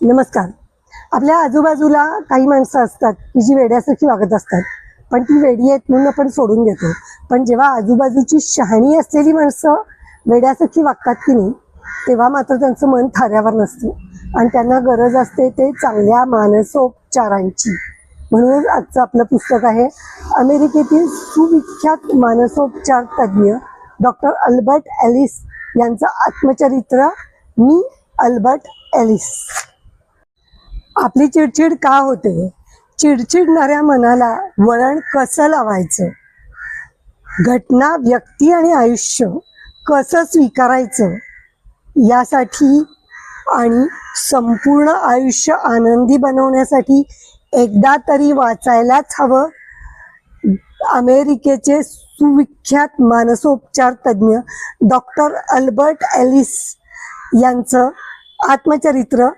नमस्कार. आपल्या आजूबाजूला काही माणसं असतात की जी वेड्यासारखी वागत असतात, पण ती वेडी आहेत म्हणून आपण सोडून देतो. पण जेव्हा आजूबाजूची शहाणी असलेली माणसं वेड्यासारखी वागतात की नाही, तेव्हा मात्र त्यांचं मन थाऱ्यावर नसतं आणि त्यांना गरज असते ते चांगल्या मानसोपचारांची. म्हणून आजचं आपलं पुस्तक आहे अमेरिकेतील सुविख्यात मानसोपचार तज्ज्ञ डॉक्टर अल्बर्ट एलिस यांचं आत्मचरित्र, मी अल्बर्ट एलिस. आपली चिडचिड का होते? चिडचिडणाऱ्या मनाला वळण कसं लावायचं? घटना, व्यक्ती आणि आयुष्य कसं स्वीकारायचं यासाठी आणि संपूर्ण आयुष्य आनंदी बनवण्यासाठी एकदा तरी वाचायलाच हवं अमेरिकेचे सुविख्यात मानसोपचार तज्ज्ञ डॉक्टर अल्बर्ट एलिस यांचं आत्मचरित्र,